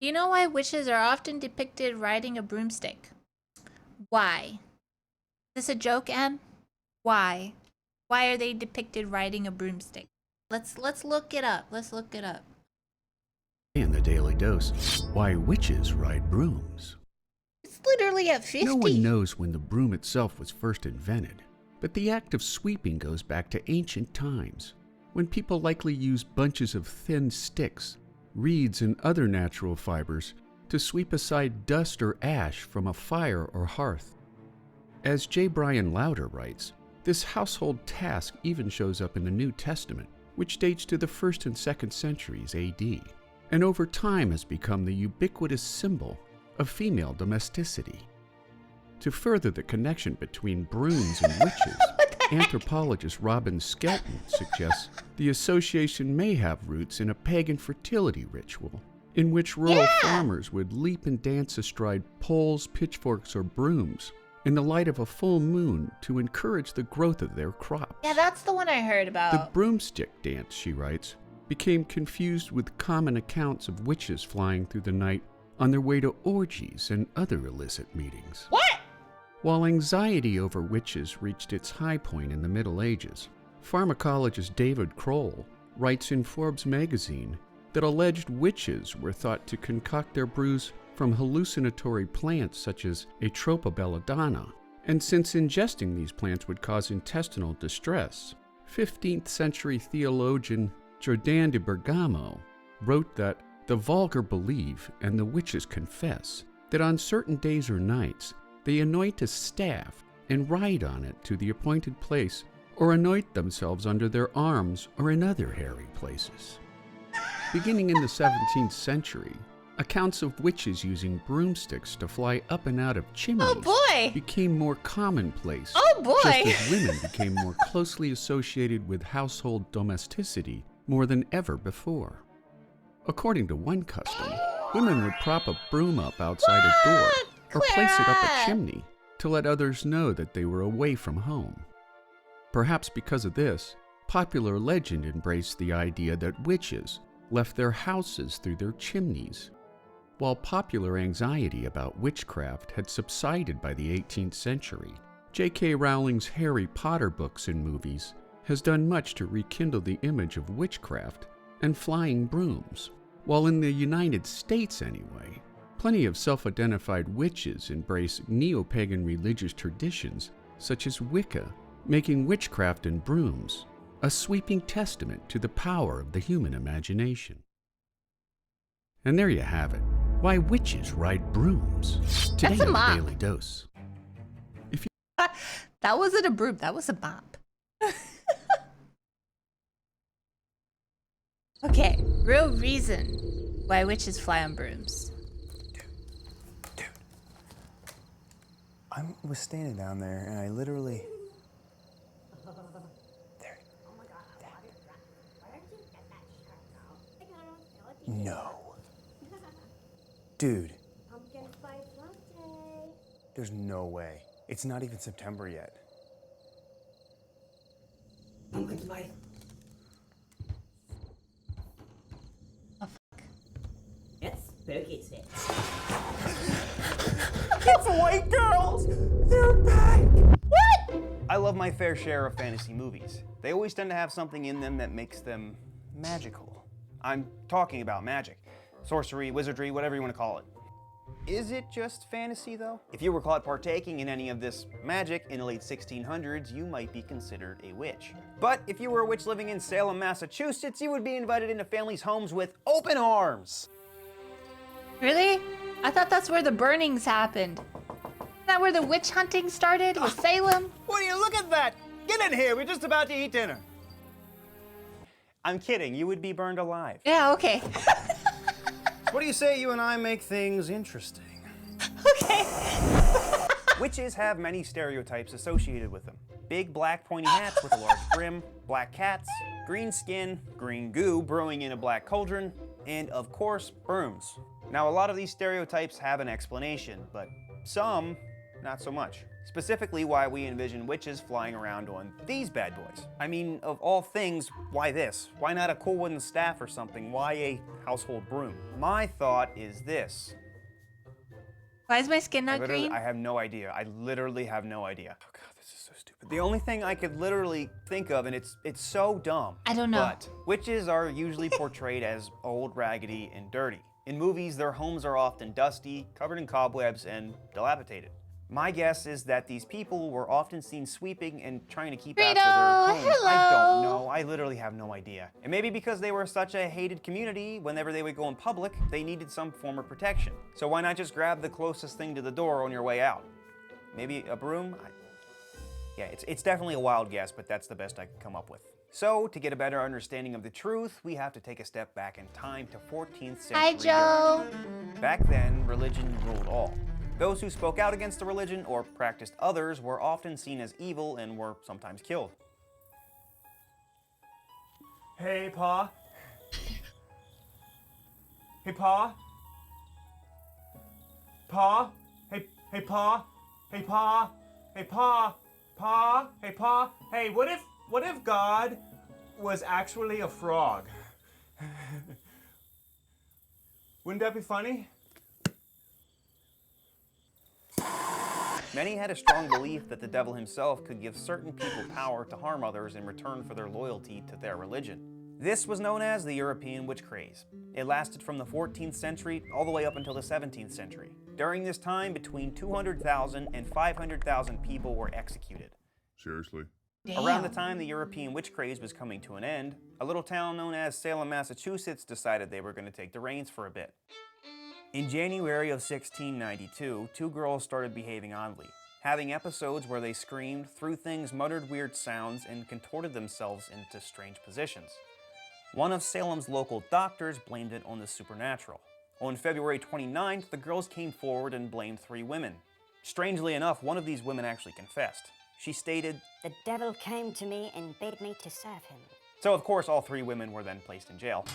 Do you know why witches are often depicted riding a broomstick? Why? Is this a joke, Em? Why? Why are they depicted riding a broomstick? Let's look it up. Let's look it up. In the Daily Dose, why witches ride brooms. It's literally at 50. No one knows when the broom itself was first invented, but the act of sweeping goes back to ancient times, when people likely used bunches of thin sticks, reeds, and other natural fibers to sweep aside dust or ash from a fire or hearth. As J. Bryan Lauder writes, this household task even shows up in the New Testament, which dates to the 1st and 2nd centuries AD, and over time has become the ubiquitous symbol of female domesticity. To further the connection between brooms and witches, anthropologist Robin Skelton suggests the association may have roots in a pagan fertility ritual, in which rural farmers would leap and dance astride poles, pitchforks, or brooms in the light of a full moon to encourage the growth of their crops. Yeah, that's the one I heard about. The broomstick dance, she writes, became confused with common accounts of witches flying through the night on their way to orgies and other illicit meetings. What? While anxiety over witches reached its high point in the Middle Ages, pharmacologist David Kroll writes in Forbes magazine that alleged witches were thought to concoct their brews from hallucinatory plants such as Atropa belladonna, and since ingesting these plants would cause intestinal distress, 15th century theologian Jordan de Bergamo wrote that the vulgar believe and the witches confess that on certain days or nights they anoint a staff and ride on it to the appointed place or anoint themselves under their arms or in other hairy places. Beginning in the 17th century, accounts of witches using broomsticks to fly up and out of chimneys became more commonplace, just as women became more closely associated with household domesticity more than ever before. According to one custom, women would prop a broom up outside a door or place it up a chimney to let others know that they were away from home. Perhaps because of this, popular legend embraced the idea that witches left their houses through their chimneys. While popular anxiety about witchcraft had subsided by the 18th century, J.K. Rowling's Harry Potter books and movies has done much to rekindle the image of witchcraft and flying brooms. While in the United States anyway, plenty of self-identified witches embrace neo-pagan religious traditions such as Wicca, making witchcraft and brooms a sweeping testament to the power of the human imagination. And there you have it. Why witches ride brooms. Today on the Daily Dose. That wasn't a broom, that was a mop. Okay, real reason why witches fly on brooms. Dude. I was standing down there and I literally... There. Oh my God. No. Dude. Pumpkin spice latte. There's no way. It's not even September yet. Pumpkin spice. Oh, fuck. It's spooky season. It's white girls! They're back! What? I love my fair share of fantasy movies. They always tend to have something in them that makes them magical. I'm talking about magic. Sorcery, wizardry, whatever you want to call it. Is it just fantasy, though? If you were caught partaking in any of this magic in the late 1600s, you might be considered a witch. But if you were a witch living in Salem, Massachusetts, you would be invited into families' homes with open arms. Really? I thought that's where the burnings happened. Isn't that where the witch hunting started, with Salem? Will you look at that? Get in here, we're just about to eat dinner. I'm kidding, you would be burned alive. Yeah, okay. What do you say you and I make things interesting? Okay. Witches have many stereotypes associated with them. Big black pointy hats with a large brim, black cats, green skin, green goo brewing in a black cauldron, and of course, brooms. Now, a lot of these stereotypes have an explanation, but some, not so much. Specifically why we envision witches flying around on these bad boys. I mean, of all things, why this? Why not a cool wooden staff or something? Why a household broom? My thought is this. Why is my skin not green? I have no idea. I literally have no idea. Oh God, this is so stupid. The only thing I could literally think of, and it's so dumb. I don't know. But witches are usually portrayed as old, raggedy, and dirty. In movies, their homes are often dusty, covered in cobwebs, and dilapidated. My guess is that these people were often seen sweeping and trying to keep after their homes. hello. I don't know. I literally have no idea. And maybe because they were such a hated community, whenever they would go in public, they needed some form of protection. So why not just grab the closest thing to the door on your way out? Maybe a broom? Yeah, it's definitely a wild guess, but that's the best I could come up with. So, to get a better understanding of the truth, we have to take a step back in time to 14th century Hi, Joe. Europe. Back then, religion ruled all. Those who spoke out against the religion or practiced others were often seen as evil and were sometimes killed. Hey, Pa. Hey, Pa. Pa. Hey, Pa. Hey, Pa. Hey, Pa. Pa. Hey, Pa. Hey, what if God was actually a frog? Wouldn't that be funny? Many had a strong belief that the devil himself could give certain people power to harm others in return for their loyalty to their religion. This was known as the European witch craze. It lasted from the 14th century all the way up until the 17th century. During this time, between 200,000 and 500,000 people were executed. Seriously? Damn. Around the time the European witch craze was coming to an end, a little town known as Salem, Massachusetts decided they were going to take the reins for a bit. In January of 1692, two girls started behaving oddly, having episodes where they screamed, threw things, muttered weird sounds, and contorted themselves into strange positions. One of Salem's local doctors blamed it on the supernatural. On February 29th, the girls came forward and blamed 3 women. Strangely enough, one of these women actually confessed. She stated, "The devil came to me and bade me to serve him." so of course all 3 women were then placed in jail.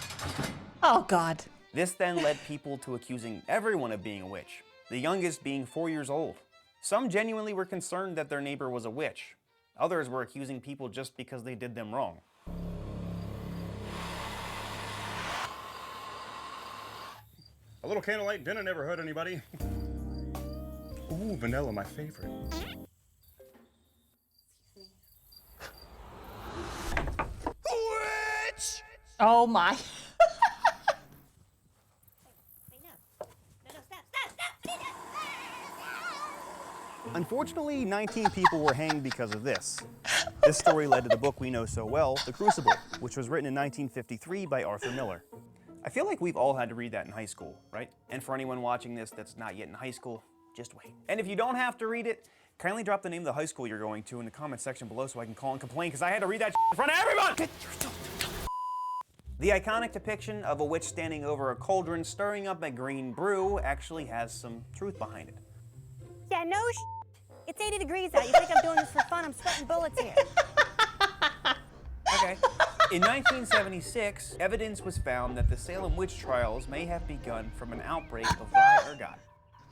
Oh, God. This then led people to accusing everyone of being a witch, the youngest being 4 years old. Some genuinely were concerned that their neighbor was a witch. Others were accusing people just because they did them wrong. A little candlelight dinner never hurt anybody. Ooh, vanilla, my favorite. Witch! Oh, my. Wait, no, stop. Unfortunately, 19 people were hanged because of this. This story led to the book we know so well, The Crucible, which was written in 1953 by Arthur Miller. I feel like we've all had to read that in high school, right? And for anyone watching this that's not yet in high school, just wait. And if you don't have to read it, kindly drop the name of the high school you're going to in the comment section below so I can call and complain, because I had to read that in front of everyone! The iconic depiction of a witch standing over a cauldron stirring up a green brew actually has some truth behind it. Yeah, no It's 80 degrees out. You think I'm doing this for fun? I'm sweating bullets here. Okay. In 1976, evidence was found that the Salem witch trials may have begun from an outbreak of rye ergot.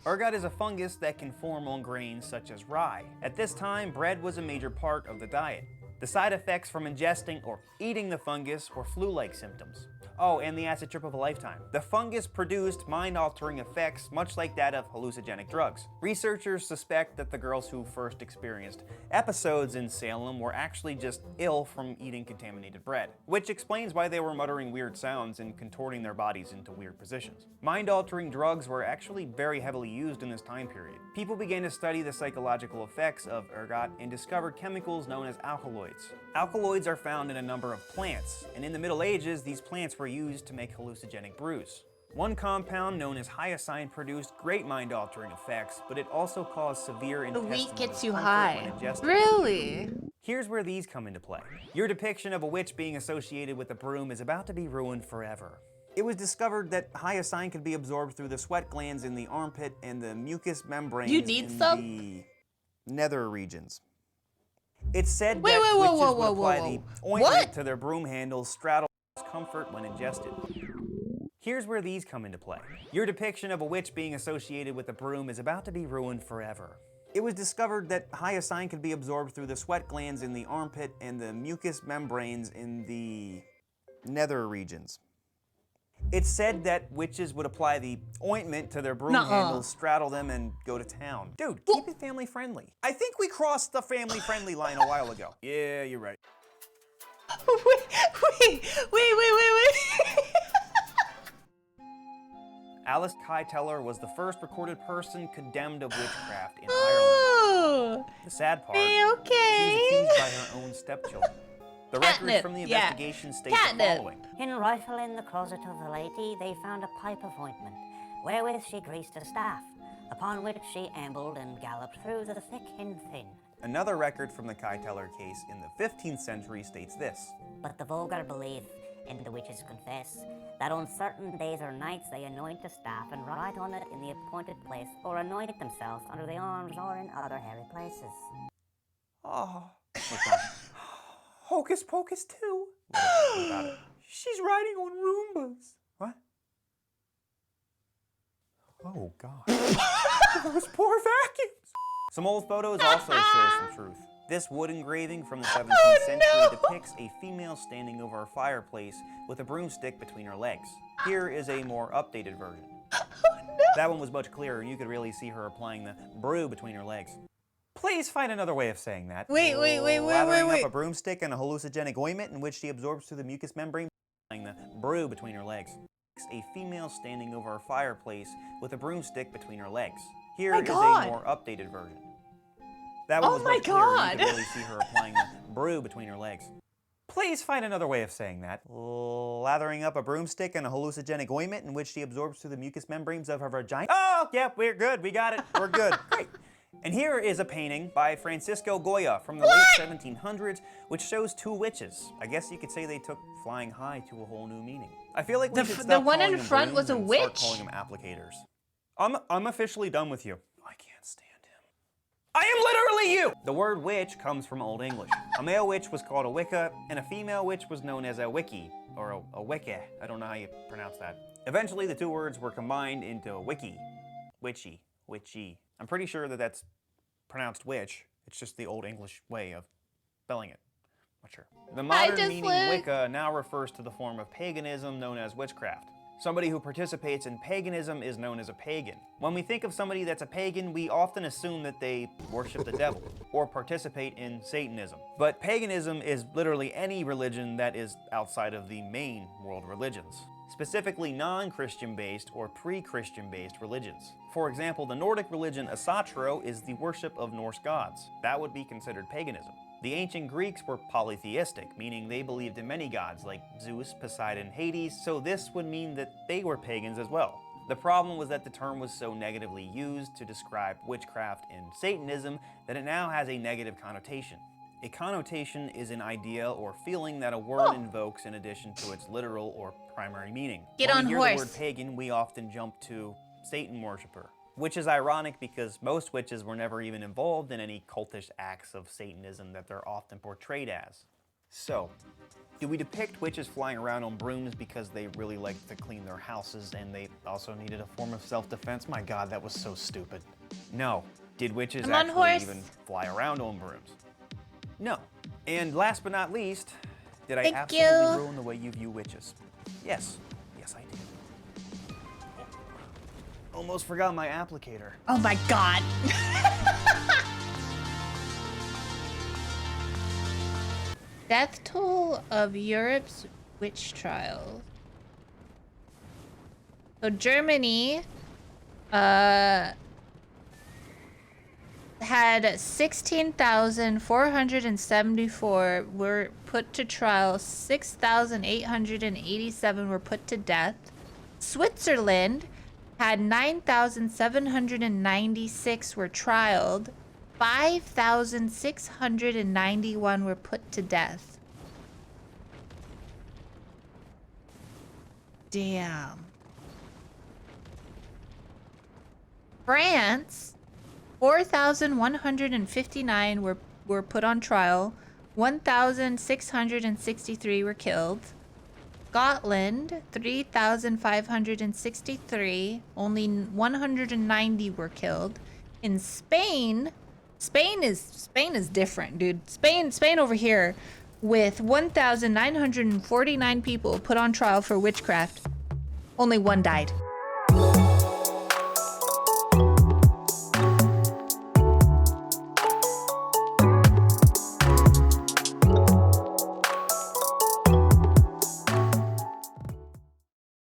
Ergot is a fungus that can form on grains such as rye. At this time, bread was a major part of the diet. The side effects from ingesting or eating the fungus were flu-like symptoms. Oh, and the acid trip of a lifetime. The fungus produced mind-altering effects much like that of hallucinogenic drugs. Researchers suspect that the girls who first experienced episodes in Salem were actually just ill from eating contaminated bread, which explains why they were muttering weird sounds and contorting their bodies into weird positions. Mind-altering drugs were actually very heavily used in this time period. People began to study the psychological effects of ergot and discovered chemicals known as alkaloids. Alkaloids are found in a number of plants, and in the Middle Ages, these plants were used to make hallucinogenic brews. One compound known as hyoscine produced great mind-altering effects, but it also caused severe The intestinal wheat gets you discomfort high. when ingested. Really? Here's where these come into play. Your depiction of a witch being associated with a broom is about to be ruined forever. It was discovered that hyoscine could be absorbed through the sweat glands in the armpit and the mucous membranes You need in some? the nether regions. It's said Wait, that wait, whoa, witches whoa, would whoa, apply whoa, the whoa. ointment What? to their broom handles, straddle comfort when ingested. Here's where these come into play. Your depiction of a witch being associated with a broom is about to be ruined forever. It was discovered that hyoscine could be absorbed through the sweat glands in the armpit and the mucous membranes in the nether regions. It's said that witches would apply the ointment to their broom handles, straddle them, and go to town. Dude, keep it family friendly. I think we crossed the family friendly line a while ago. Yeah, you're right. Wait. Alice Teller was the first recorded person condemned of witchcraft in Ireland. Oh, The sad part, okay. she was accused by her own stepchildren. The records Catnip, from the yeah. investigation state the Catnip. following. In rifling the closet of the lady, they found a pipe of ointment, wherewith she greased a staff, upon which she ambled and galloped through the thick and thin. Another record from the Teller case in the 15th century states this. But the vulgar belief, and the witches confess, that on certain days or nights they anoint a staff and write on it in the appointed place, or anoint it themselves under the arms or in other hairy places. Oh. What's wrong? Hocus Pocus 2. What about it? She's riding on Roombas. What? Oh, God. Those poor vacuums. Some old photos also show some truth. This wood engraving from the 17th century depicts a female standing over a fireplace with a broomstick between her legs. Here is a more updated version. That one was much clearer, and you could really see her applying the brew between her legs. Please find another way of saying that. Lathering up a broomstick and a hallucinogenic ointment in which she absorbs through the mucous membrane, applying the brew between her legs. A female standing over a fireplace with a broomstick between her legs. Here is a more updated version. That one was much clearer, and you could really see her applying the brew between her legs. Please find another way of saying that. Lathering up a broomstick and a hallucinogenic ointment in which she absorbs through the mucous membranes of her vagina. Oh, yeah, we're good. We got it. We're good. Great. And here is a painting by Francisco Goya from the late 1700s, which shows two witches. I guess you could say they took flying high to a whole new meaning. I feel like we should stop the one calling in them front brooms was a and witch. start calling them applicators. I'm officially done with you. I can't stand him. I am literally you! The word witch comes from Old English. A male witch was called a wicca, and a female witch was known as a wiki, or a wicca. I don't know how you pronounce that. Eventually, the two words were combined into wiki. Witchy. Witchy. I'm pretty sure that that's pronounced witch. It's just the Old English way of spelling it. Not sure. The modern meaning Wicca now refers to the form of paganism known as witchcraft. Somebody who participates in paganism is known as a pagan. When we think of somebody that's a pagan, we often assume that they worship the devil or participate in Satanism. But paganism is literally any religion that is outside of the main world religions, specifically non-Christian based or pre-Christian based religions. For example, the Nordic religion Asatru is the worship of Norse gods. That would be considered paganism. The ancient Greeks were polytheistic, meaning they believed in many gods like Zeus, Poseidon, Hades, so this would mean that they were pagans as well. The problem was that the term was so negatively used to describe witchcraft and Satanism that it now has a negative connotation. A connotation is an idea or feeling that a word invokes in addition to its literal or primary meaning. When we hear the word pagan, we often jump to Satan worshiper, which is ironic because most witches were never even involved in any cultish acts of Satanism that they're often portrayed as. So, do we depict witches flying around on brooms because they really liked to clean their houses and they also needed a form of self-defense? My God, that was so stupid. No. Did witches actually even fly around on brooms? No. And last but not least, did I absolutely ruin the way you view witches? Yes. Yes, I did. Almost forgot my applicator. Oh my God. Death toll of Europe's witch trials. So Germany had 16,474 were put to trial, 6,887 were put to death. Switzerland had 9,796 were trialed, 5,691 were put to death. Damn. France, 4,159 were put on trial, 1,663 were killed. Scotland, 3,563, only 190 were killed. In Spain, Spain is different, dude. Spain over here, with 1,949 people put on trial for witchcraft, only one died.